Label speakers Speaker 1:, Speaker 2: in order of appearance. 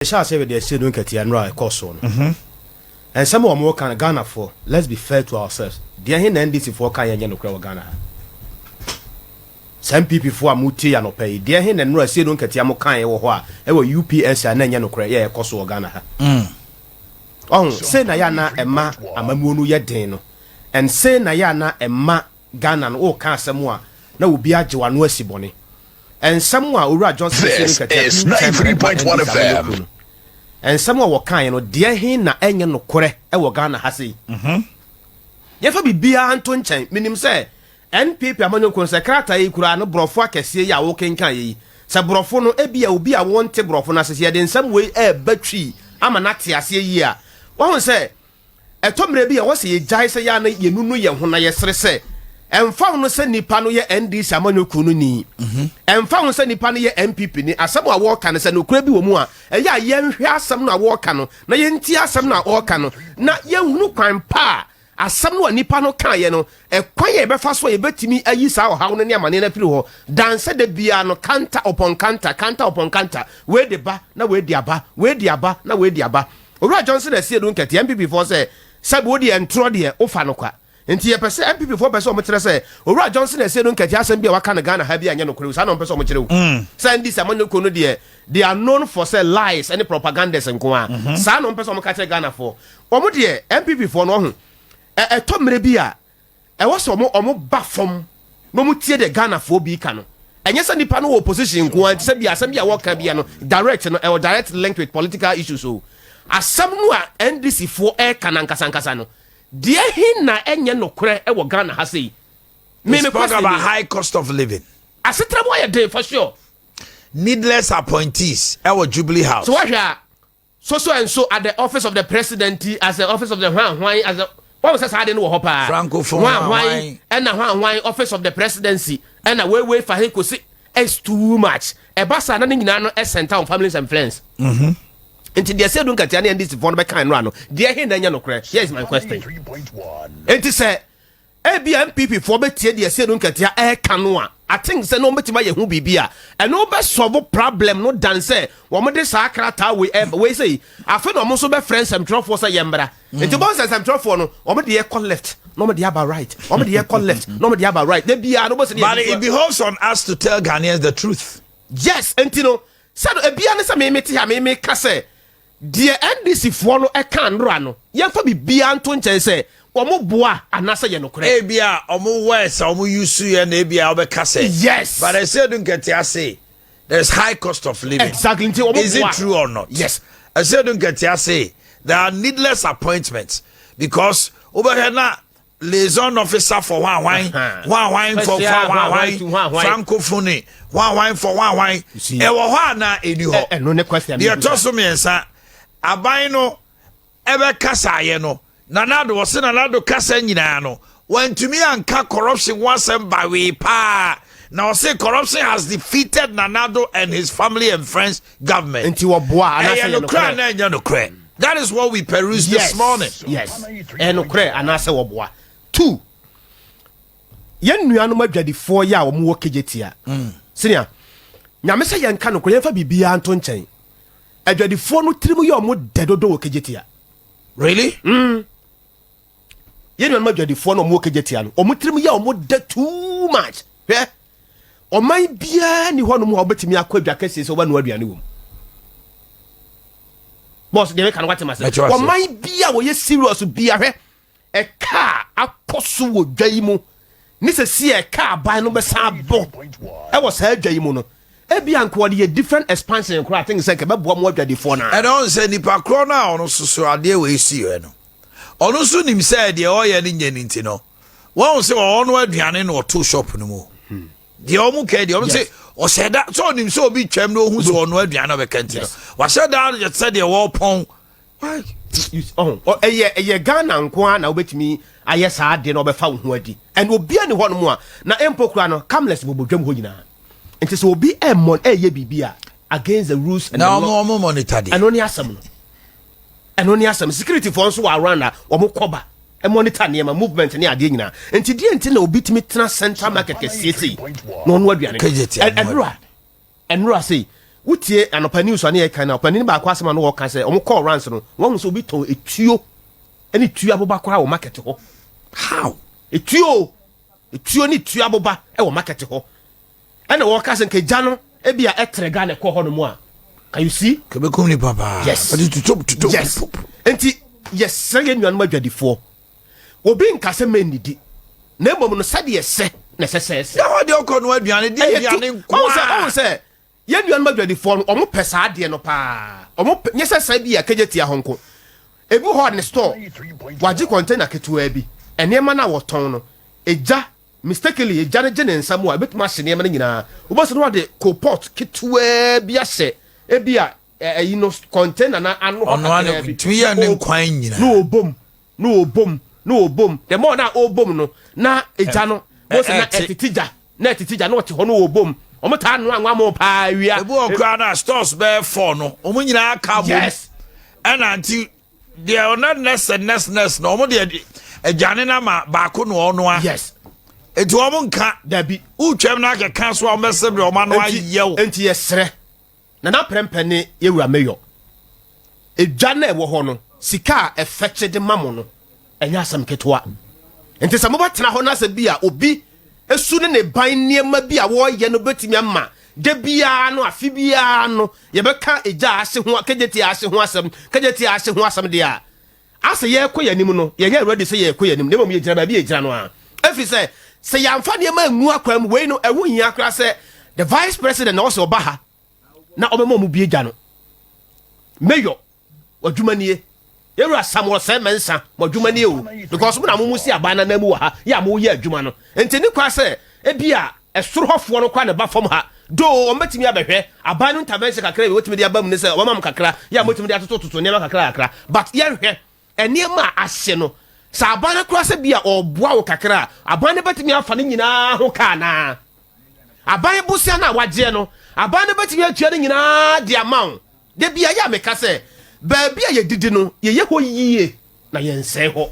Speaker 1: shall say with the Asiedu Nketia and right course on. And some of more can Ghana for. Let's be fair to ourselves. Dear hin NDC for Kaya no Crow Ghana. Some people for Muti and pay. Dear hin and Asiedu Nketia mo Kaya or what? Ever UPS and then Yano Cray, course or Ghana. Oh, say Nayana and Ma Amamunu Yadeno. And say Nayana and Ma Ghana and all Casamoa. No be a Joan Wessiboni. And someone who are just
Speaker 2: this is 93.1 FM.
Speaker 1: And someone will kind of dear him na enya no kore e wo Ghana ha sei. Yefa bibia anto nchen minim say NPP amanyo konsekrata yi kura no brofo akese ya wo kenkan yi. Se brofo no ebia obi a wonte brofo na sese de nsam we e batwi ama na te ase yi a. Wo ho say etomre bi a wo se ye jai se ya na ye nunu ye ho na ye sere se emfa no se nipa no ye NDC amanyo kunu ni. Emfa no se nipa no ye MPP ni asem a wo ka no se no kura bi wo mu a eya ye nhwe asem na wo ka no na ye nti asem na wo ka no na ye hunu kwan pa asem no nipa no ka ye no ekwan ye befa so ye betimi ayi sa hawo no ne amane na piri ho danse de bia no counter upon counter we de ba na we di aba na we di aba Owura Johnson Asiedu Nketia MPP for say sabu di entro de ofa no kwa nti ye pese MPP for pese o mo kire say Owura Johnson Asiedu Nketia asem bia waka na Ghana ha bia anya no kure sa no pese o mo kire wo say ndi samanyo kono de they are known for say lies and propagandas nko a sa no pese o mo ka kire Ghana for o mo de MPP for no ho etomre bia e wo so o mo ba fom no mo tie de Ghana for bi ka no enye sa nipa no opposition nko a se bia asem bia wo ka bia no direct linked with political issues so asam no a NDC for kana nkasa no dear hin na enye no kore e wo Ghana ha sei
Speaker 3: me talk about high cost of living
Speaker 1: asetra boy dey for sure
Speaker 3: needless appointees e wo Jubilee House
Speaker 1: so what so and so at the office of the presidency as the office of the Hwan as the what was that no ho pa
Speaker 3: francophone
Speaker 1: Hwan and na Hwan office of the presidency and na we for he ko see it's too much e basa na nyina no e center on families and friends Enti the Asiedu Nketia na NDC for no be kan no dear hin na nya no kore here is my question
Speaker 2: 3.1
Speaker 1: enti say MPP for be tie the Asiedu Nketia e kan no a I think say no betima ye hu bibia and no be solve problem no dan say wo mo de sa krata we say afi no mo so be friends am trofo say yembra enti bon say am trofo no wo mo de ye call left no mo de aba right wo mo de ye call left no mo de aba right de bia no bo say
Speaker 3: but it behoves on us to tell Ghanaians the truth.
Speaker 1: Yes enti no say e bia ne say me te ha me ka say the NDC for no e kan ra no ye fa bibia nto nchen say omo boa anasa ye no kore
Speaker 3: ebia omo west omo yusu ye na ebia obeka say
Speaker 1: yes
Speaker 3: but Asiedu Nketia say there's high cost of living
Speaker 1: exactly
Speaker 3: is it true or not?
Speaker 1: Yes
Speaker 3: Asiedu Nketia say there are needless appointments because over here na liaison officer for Hwan for francophone Hwan for Hwan e wo ho na eni ho
Speaker 1: no ne question
Speaker 3: the toso me nsa aban no ebe kasa ye no nanado wose nanado kasa nyina no wantumi anka corruption wasem by we pa now say corruption has defeated Nanado and his family and friends government
Speaker 1: enti wo boa anasa
Speaker 3: no kre that is what we perused this morning.
Speaker 1: Yes no kre anasa wo boa 2 yen nuano madwadifo ya wo mo kejetia senia nyame se yen ka no kre yen fa bibia anto nchen adwadifo no tirimu ye mo dedodo wo kejetia
Speaker 3: really
Speaker 1: yen nuano madwadifo no mo kejetia no o mo tirimu ye o mo de too much o man bia ni ho no mo obetimi akwadwa kase se o ba no aduane wo boss de kan kwate mase o man bia wo ye serious bia hwe e ka akoso wo dwaimu ni se si e ka ban no be sa bo e wo sa dwaimu no e bia nko de different expansion kro I think say ke be bo mo adwadifo na
Speaker 3: and on say nipa kro na ono soso ade we si yo no ono so nim say de o ye ni nyani nti no won say ono aduane no to shop no mu de o mu ke de o say o say that so nim so obi twam no hu so ono aduane be kanti no wa say that just say de wo pon why
Speaker 1: eye Ghana nko na obetimi aye sa ade na obefa ho adi and obi ani ho no mu a na empokura no camless bobodwam ho nyina enti so obi emmon eye bibia against the rules and
Speaker 3: now no monitor dey
Speaker 1: anoni asem security for so around na omo koba e monitor ne ma movement ne ade nyina enti die enti na obi timi tena central market kesieti no no aduane enura say wotie anopa news ane e kan na opani ba kwa asema no wo kan say omo call runs no won so obi ton etuo ene tuo aboba kora wo market ho
Speaker 3: how
Speaker 1: etuo ni tuo aboba e wo market ho ene wo ka say nkeja no e bia etrega ne ko ho no mu a can you see
Speaker 3: kebekum ni papa
Speaker 1: yes
Speaker 3: but to top
Speaker 1: yes enti yes sege nuan ma dwadifo obi nka se menidi na emom no sade ese na sese
Speaker 3: ya wade okọ no aduane di aduane nkwa
Speaker 1: on se ye nuan ma dwadifo no omo pesa ade no pa omo nyese sa bi ya Nketia honko ebi ho ne store waji container ketua bi enema na woton no eja mistakenly eja ne gene nsamu a betuma hye ne ma nyina oboso no wade co-pot ketua bi ahye ebia you know container na ano
Speaker 3: ono bi tumi ya ne nkwan nyina
Speaker 1: no obom the more na obom no na eja no mo se na etitija na ote ho no obom omo ta no anwa mo pa wia
Speaker 3: ebu okra na stores be 4 no omo nyina aka bo
Speaker 1: yes
Speaker 3: and until they are not ness no omo de ejane na ma ba ko no ono a
Speaker 1: yes
Speaker 3: etu omo nka
Speaker 1: da bi
Speaker 3: utwem na ke kan so omo sebre omo no ayew
Speaker 1: enti yesre na prempene yewura meyo eja na ewo ho no sika efeche de mamo no enya asam ketwa enti sa mobotena ho na sa bia obi esu ne ban niema bia wo ye no betimi ama de bia no afi bia no ye beka eja ase ho Nketia ase ho asam de a ase ye koyanim no ye nya ready say ye koyanim ne mom ye gira ba bia gira no a afi say yamfa niema anu akwam we no ewo hia akra say the vice president na also obaha na obemo mu bie gya no mayor wadwumanie yewura Samuel Semensa wadwumanie o because na mo si abana na mu ha ya mo ye adwuma no enti ni kwa se e bia esoro hofo no kwa ne ba fam ha do o metimi abehwe aban no intervention kakra we wotimi de abam ne se o mam kakra ya motimi de atototo ne kakra but ye hwe eniema ahye no sa aban kwa se bia oboa wo kakra aban ne betimi afa ne nyina ho kana aban busia na waje no aban ne betimi atua ne nyina de amount de bia ya meka se ba bia ye didi no ye ho yie na ye nse ho